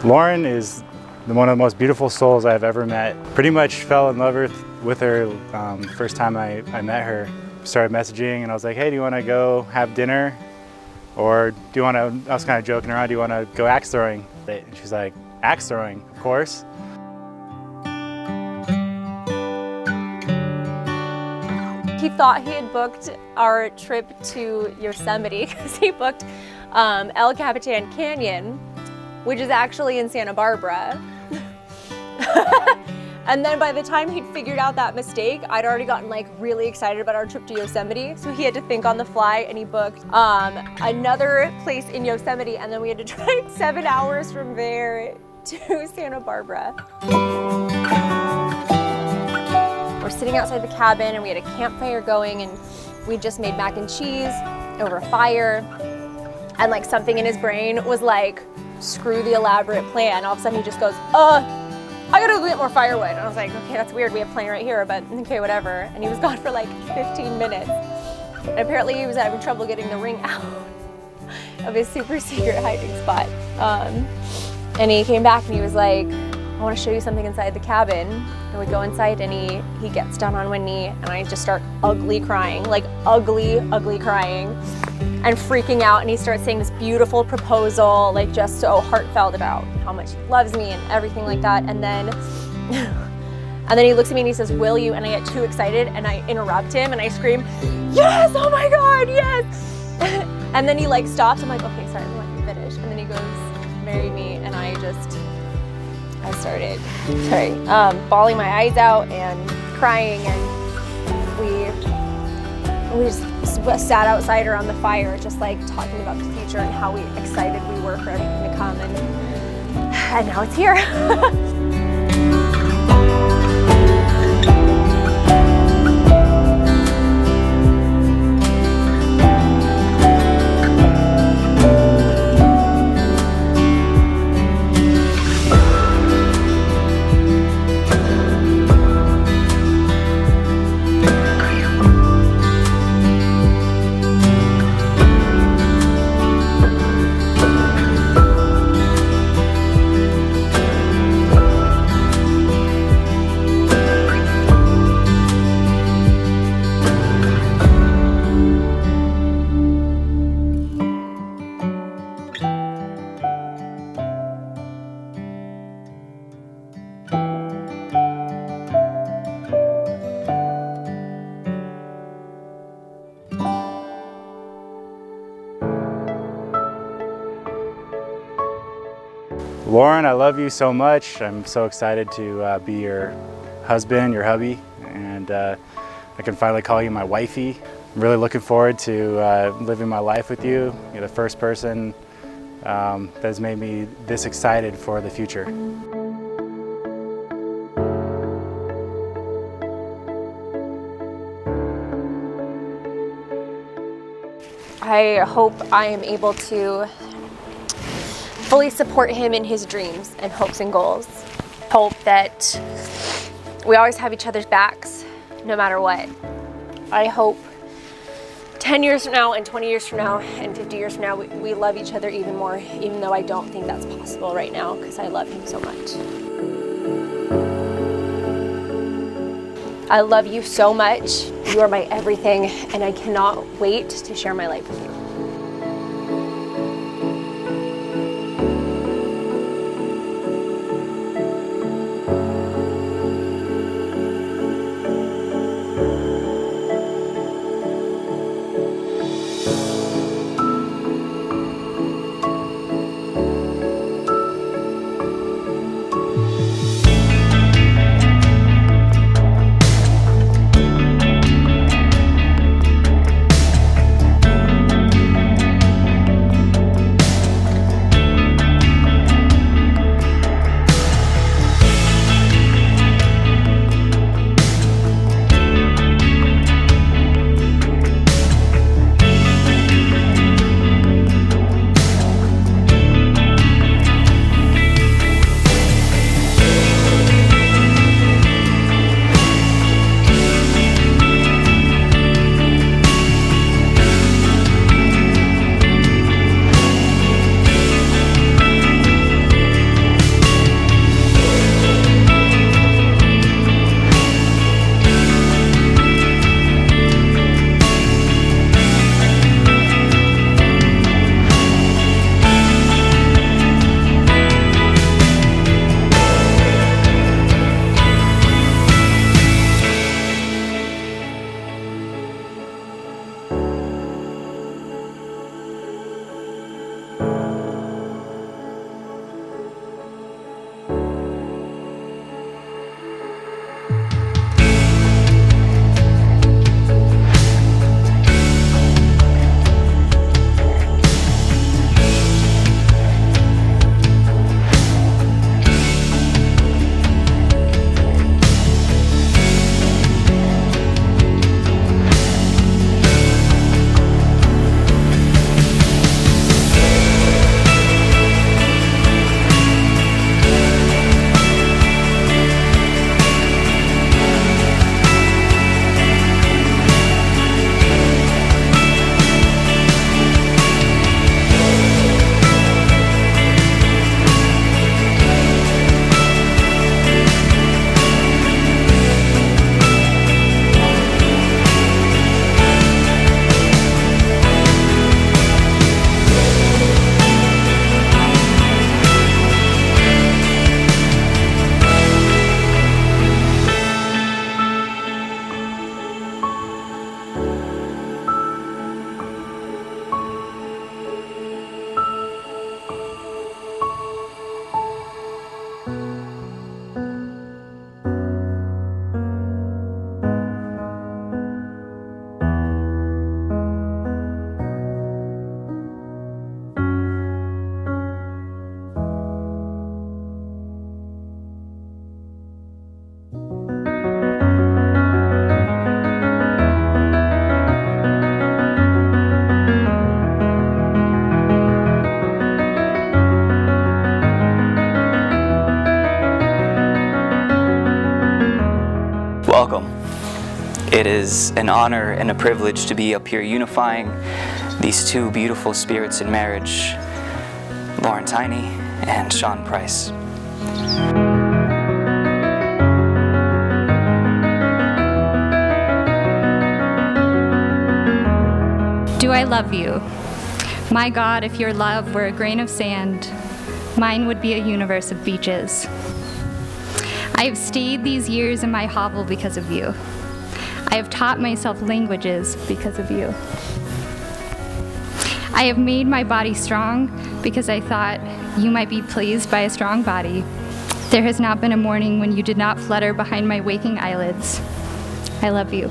Lauren is one of the most beautiful souls I've ever met. Pretty much fell in love with her first time I met her. Started messaging and I was like, hey, do you want to go have dinner? Or do you want to, I was kind of joking around, do you want to go axe throwing? And she's like, axe throwing, of course. He thought he had booked our trip to Yosemite because he booked El Capitan Canyon, which is actually in Santa Barbara. And then by the time he'd figured out that mistake, I'd already gotten like really excited about our trip to Yosemite. So he had to think on the fly and he booked another place in Yosemite, and then we had to drive 7 hours from there to Santa Barbara. We're sitting outside the cabin and we had a campfire going, and we just made mac and cheese over a fire. And like something in his brain was like, screw the elaborate plan. All of a sudden he just goes, I gotta go get more firewood. And I was like, okay, that's weird. We have plenty right here, but okay, whatever. And he was gone for like 15 minutes. And apparently he was having trouble getting the ring out of his super secret hiding spot. And he came back and he was like, I want to show you something inside the cabin. And we go inside and he gets down on one knee and I just start ugly crying, like ugly crying and freaking out. And he starts saying this beautiful proposal, like just so heartfelt about how much he loves me and everything like that. And then he looks at me and he says, will you? And I get too excited and I interrupt him and I scream, yes, oh my God, yes. And then he like stops. I'm like, okay, sorry, let me finish. And then he goes, marry me. And I started bawling my eyes out and crying, and we just sat outside around the fire just like talking about the future and how excited we were for everything to come, and now it's here. Lauren, I love you so much. I'm so excited to be your husband, your hubby, and I can finally call you my wifey. I'm really looking forward to living my life with you. You're the first person that has made me this excited for the future. I hope I am able to fully support him in his dreams and hopes and goals. Hope that we always have each other's backs, no matter what. I hope 10 years from now and 20 years from now and 50 years from now, we love each other even more, even though I don't think that's possible right now because I love him so much. I love you so much. You are my everything, and I cannot wait to share my life with you. It is an honor and a privilege to be up here unifying these two beautiful spirits in marriage, Lauren Tiny and Sean Price. Do I love you? My God, if your love were a grain of sand, mine would be a universe of beaches. I have stayed these years in my hovel because of you. I have taught myself languages because of you. I have made my body strong because I thought you might be pleased by a strong body. There has not been a morning when you did not flutter behind my waking eyelids. I love you.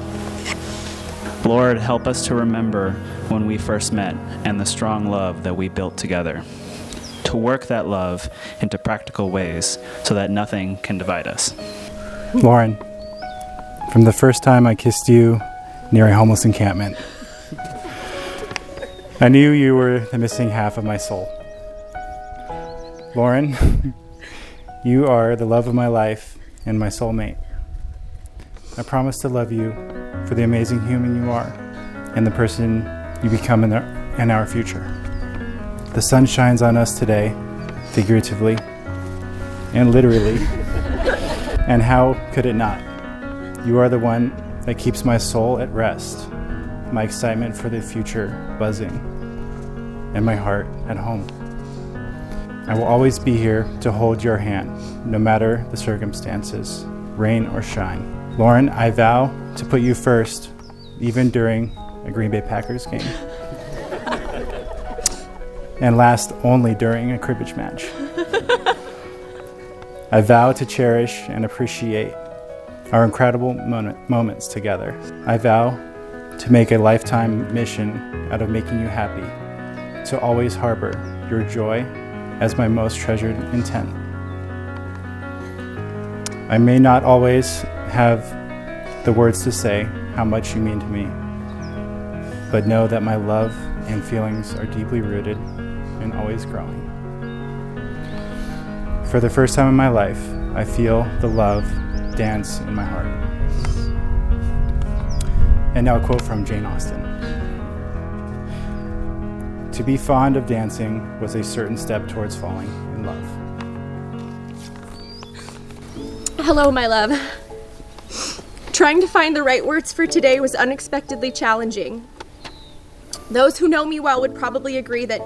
Lord, help us to remember when we first met and the strong love that we built together. To work that love into practical ways so that nothing can divide us. Lauren, from the first time I kissed you near a homeless encampment, I knew you were the missing half of my soul. Lauren, you are the love of my life and my soulmate. I promise to love you for the amazing human you are and the person you become in our future. The sun shines on us today, figuratively and literally, and how could it not? You are the one that keeps my soul at rest, my excitement for the future buzzing, and my heart at home. I will always be here to hold your hand, no matter the circumstances, rain or shine. Lauren, I vow to put you first, even during a Green Bay Packers game. And last only during a cribbage match. I vow to cherish and appreciate our incredible moments together. I vow to make a lifetime mission out of making you happy, to always harbor your joy as my most treasured intent. I may not always have the words to say how much you mean to me, but know that my love and feelings are deeply rooted and always growing. For the first time in my life, I feel the love dance in my heart. And now a quote from Jane Austen. To be fond of dancing was a certain step towards falling in love. Hello, my love. Trying to find the right words for today was unexpectedly challenging. Those who know me well would probably agree that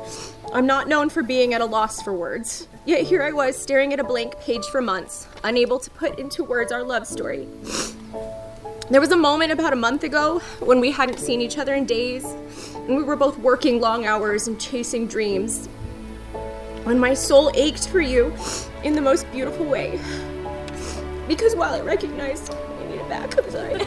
I'm not known for being at a loss for words. Yet here I was staring at a blank page for months, unable to put into words our love story. There was a moment about a month ago when we hadn't seen each other in days, and we were both working long hours and chasing dreams. When my soul ached for you in the most beautiful way. Because while I recognized, I need it back, I'm sorry.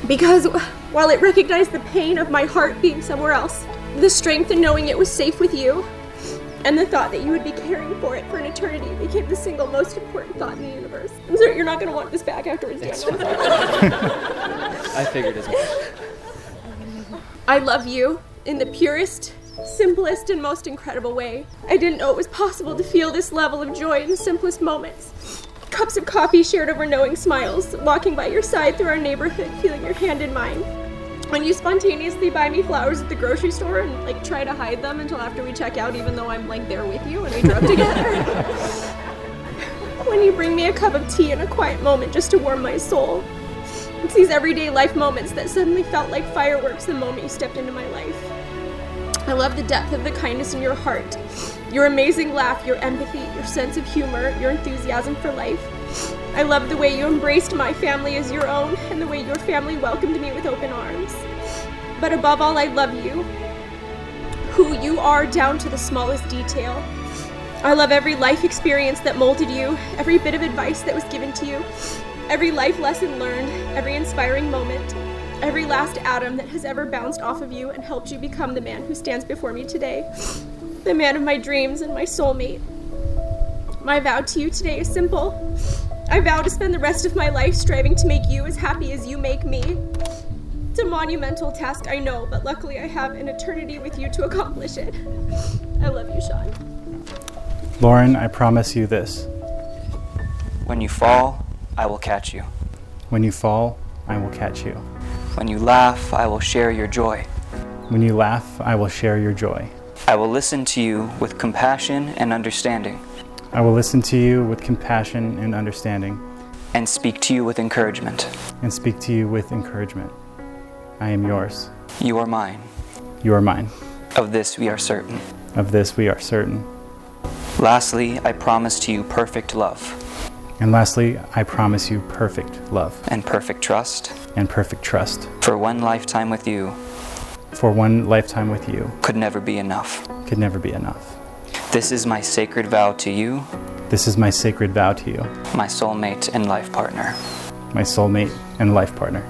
Because while it recognized the pain of my heart being somewhere else, the strength in knowing it was safe with you, and the thought that you would be caring for it for an eternity became the single most important thought in the universe. I'm sorry, you're not going to want this back afterwards, Daniel. I figured as much. I love you in the purest, simplest, and most incredible way. I didn't know it was possible to feel this level of joy in the simplest moments. Cups of coffee shared over knowing smiles, walking by your side through our neighborhood, feeling your hand in mine. When you spontaneously buy me flowers at the grocery store and try to hide them until after we check out, even though I'm there with you and we drove together. When you bring me a cup of tea in a quiet moment just to warm my soul. It's these everyday life moments that suddenly felt like fireworks the moment you stepped into my life. I love the depth of the kindness in your heart, your amazing laugh, your empathy, your sense of humor, your enthusiasm for life. I love the way you embraced my family as your own and the way your family welcomed me with open arms. But above all, I love you, who you are down to the smallest detail. I love every life experience that molded you, every bit of advice that was given to you, every life lesson learned, every inspiring moment, every last atom that has ever bounced off of you and helped you become the man who stands before me today, the man of my dreams and my soulmate. My vow to you today is simple. I vow to spend the rest of my life striving to make you as happy as you make me. It's a monumental task, I know, but luckily I have an eternity with you to accomplish it. I love you, Sean. Lauren, I promise you this. When you fall, I will catch you. When you fall, I will catch you. When you laugh, I will share your joy. When you laugh, I will share your joy. I will listen to you with compassion and understanding, I will listen to you with compassion and understanding, and speak to you with encouragement. and speak to you with encouragement. I am yours. You are mine. You are mine. Of this we are certain. Of this we are certain. Lastly, I promise to you perfect love And lastly, I promise you perfect love and perfect trust, and perfect trust. for one lifetime with you For one lifetime with you could never be enough. could never be enough. This is my sacred vow to you, This is my sacred vow to you, my soulmate and life partner. my soulmate and life partner.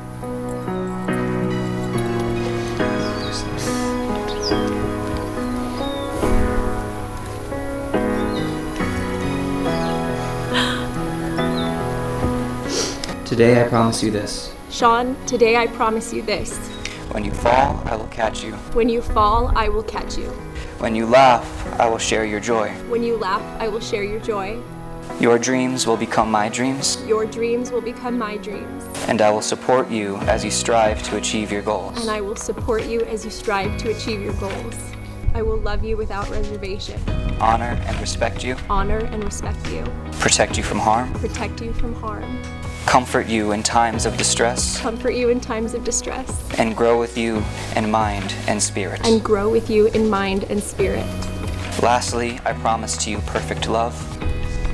Today I promise you this. Sean, today I promise you this. When you fall, I will catch you. When you fall, I will catch you. When you laugh, I will share your joy. When you laugh, I will share your joy. Your dreams will become my dreams, Your dreams will become my dreams. and I will support you as you strive to achieve your goals. And I will support you as you strive to achieve your goals. I will love you without reservation, Honor and respect you, honor and respect you, protect you from harm, protect you from harm, comfort you in times of distress, comfort you in times of distress, and grow with you in mind and spirit. and grow with you in mind and spirit. Lastly, I promise to you perfect love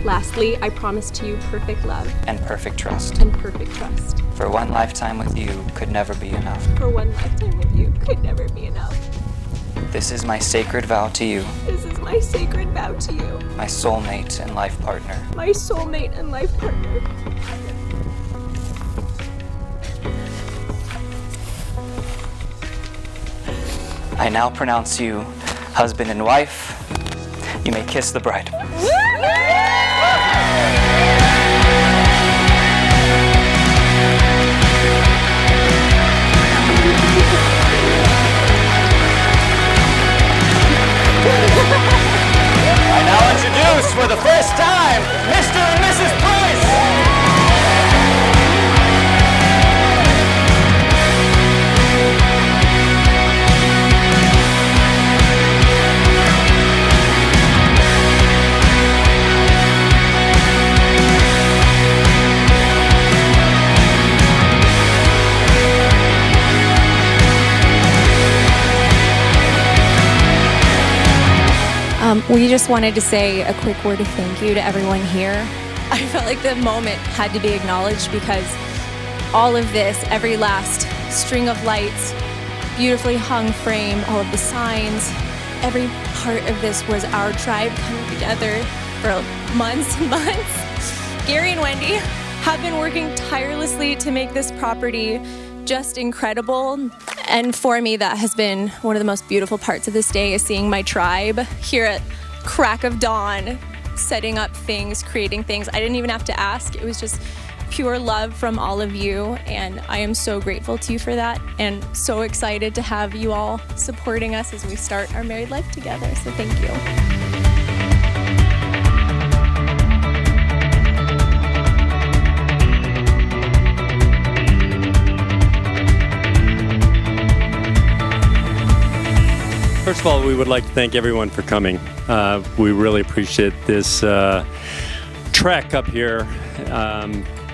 Lastly, I promise to you perfect love and perfect trust. and perfect trust. For one lifetime with you could never be enough. For one lifetime with you could never be enough. This is my sacred vow to you, This is my sacred vow to you, my soulmate and life partner. my soulmate and life partner. I now pronounce you husband and wife. You may kiss the bride. I now introduce for the first time, Mr. and Mrs. Price. We just wanted to say a quick word of thank you to everyone here. I felt like the moment had to be acknowledged because all of this, every last string of lights, beautifully hung frame, all of the signs, every part of this was our tribe coming together for months and months. Gary and Wendy have been working tirelessly to make this property just incredible. And for me, that has been one of the most beautiful parts of this day, is seeing my tribe here at crack of dawn, setting up things, creating things. I didn't even have to ask. It was just pure love from all of you. And I am so grateful to you for that, and so excited to have you all supporting us as we start our married life together. So thank you. First of all, we would like to thank everyone for coming. We really appreciate this trek up here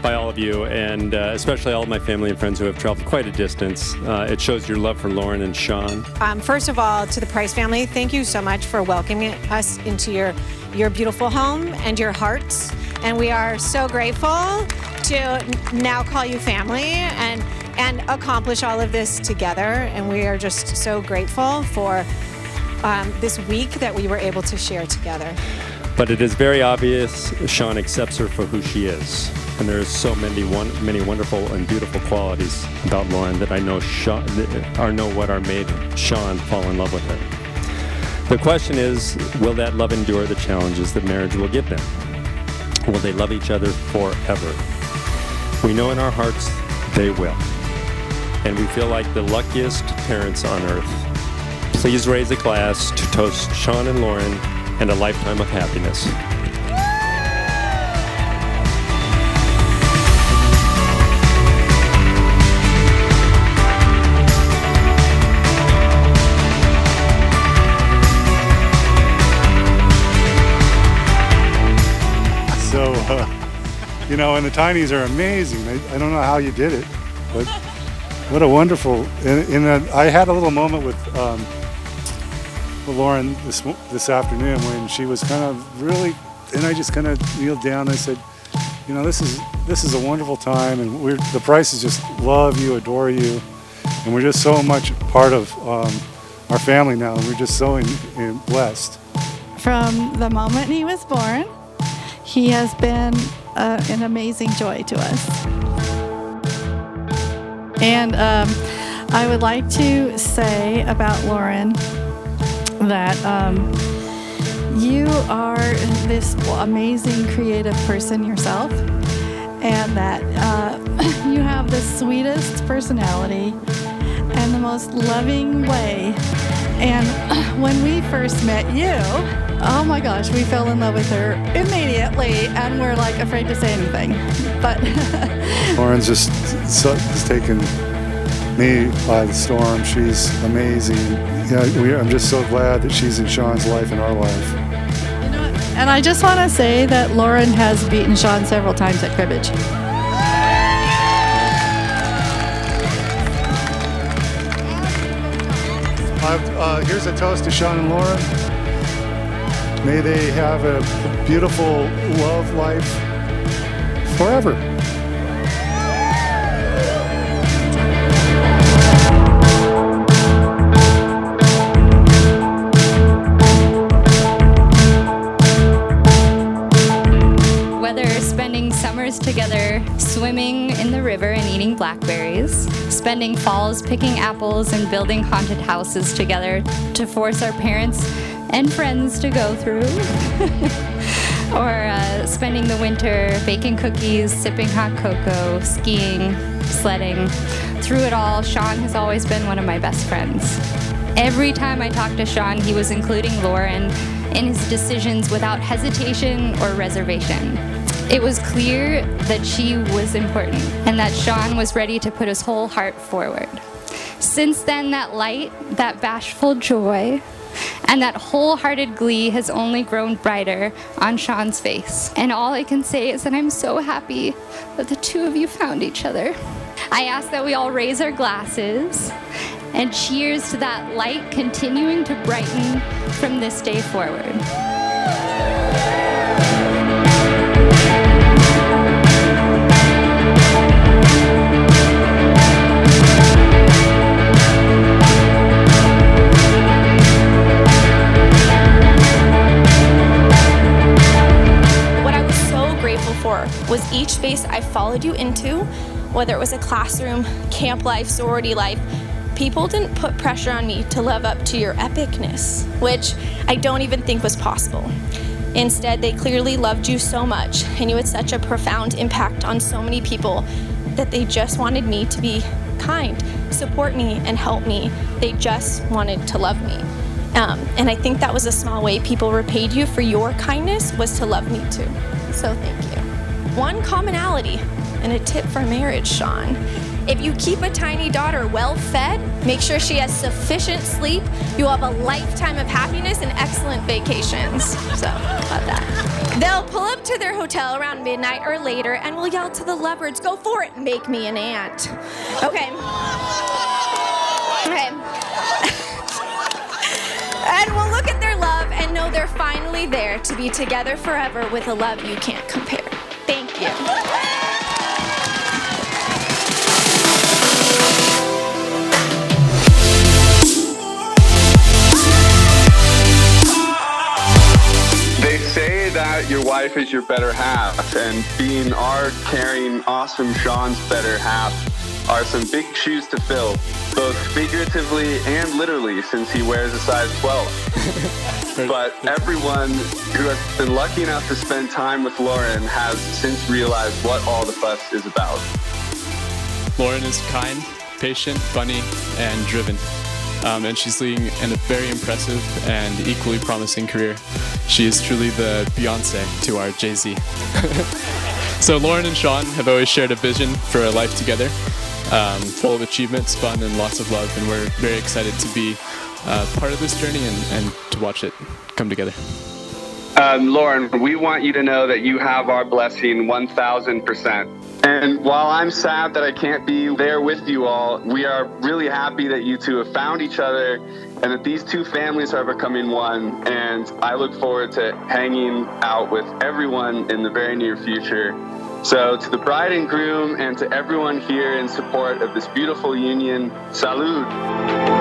by all of you, and especially all of my family and friends who have traveled quite a distance. It shows your love for Lauren and Sean. First of all, to the Price family, thank you so much for welcoming us into your beautiful home and your hearts. And we are so grateful to now call you family and accomplish all of this together. And we are just so grateful for this week that we were able to share together. But it is very obvious Sean accepts her for who she is. And there's so many wonderful and beautiful qualities about Lauren that I know what are made Sean fall in love with her. The question is, will that love endure the challenges that marriage will give them? Will they love each other forever? We know in our hearts they will. And we feel like the luckiest parents on earth. Please raise a glass to toast Sean and Lauren and a lifetime of happiness. You know, and the Tinies are amazing. I don't know how you did it, but what a wonderful. I had a little moment with Lauren this afternoon when she was kind of really, and I just kind of kneeled down and I said, you know, this is a wonderful time, and the Prices just love you, adore you, and we're just so much part of our family now, and we're just so blessed. From the moment he was born, he has been an amazing joy to us. And I would like to say about Lauren that you are this amazing creative person yourself, and that you have the sweetest personality and the most loving way. And when we first met you, oh my gosh, we fell in love with her immediately, and we're like afraid to say anything. But Lauren's just taken me by the storm. She's amazing. I'm just so glad that she's in Sean's life and our life. You know what? And I just want to say that Lauren has beaten Sean several times at cribbage. Here's a toast to Sean and Lauren. May they have a beautiful love life forever. Whether spending summers together swimming in the river and eating blackberries, spending falls picking apples and building haunted houses together to force our parents and friends to go through, or spending the winter baking cookies, sipping hot cocoa, skiing, sledding. Through it all, Sean has always been one of my best friends. Every time I talked to Sean, he was including Lauren in his decisions without hesitation or reservation. It was clear that she was important and that Sean was ready to put his whole heart forward. Since then, that light, that bashful joy, and that wholehearted glee has only grown brighter on Sean's face. And all I can say is that I'm so happy that the two of you found each other. I ask that we all raise our glasses and cheers to that light continuing to brighten from this day forward. Was each space I followed you into, whether it was a classroom, camp life, sorority life, people didn't put pressure on me to live up to your epicness, which I don't even think was possible. Instead, they clearly loved you so much, and you had such a profound impact on so many people that they just wanted me to be kind, support me, and help me. They just wanted to love me. And I think that was a small way people repaid you for your kindness, was to love me too. So thank you. One commonality and a tip for marriage, Sean. If you keep a tiny daughter well fed, make sure she has sufficient sleep, you'll have a lifetime of happiness and excellent vacations. So, about that. They'll pull up to their hotel around midnight or later and will yell to the lovebirds, "Go for it, make me an aunt." Okay. And we'll look at their love and know they're finally there to be together forever with a love you can't compare. Thank you. They say that your wife is your better half, and being our caring, awesome Sean's better half are some big shoes to fill, both figuratively and literally, since he wears a size 12. But everyone who has been lucky enough to spend time with Lauren has since realized what all the fuss is about. Lauren is kind, patient, funny, and driven. And she's leading in a very impressive and equally promising career. She is truly the Beyonce to our Jay-Z. So Lauren and Sean have always shared a vision for a life together, full of achievements, fun, and lots of love, and we're very excited to be part of this journey and to watch it come together. Lauren, we want you to know that you have our blessing 1,000%. And while I'm sad that I can't be there with you all, we are really happy that you two have found each other and that these two families are becoming one. And I look forward to hanging out with everyone in the very near future. So to the bride and groom and to everyone here in support of this beautiful union, salud.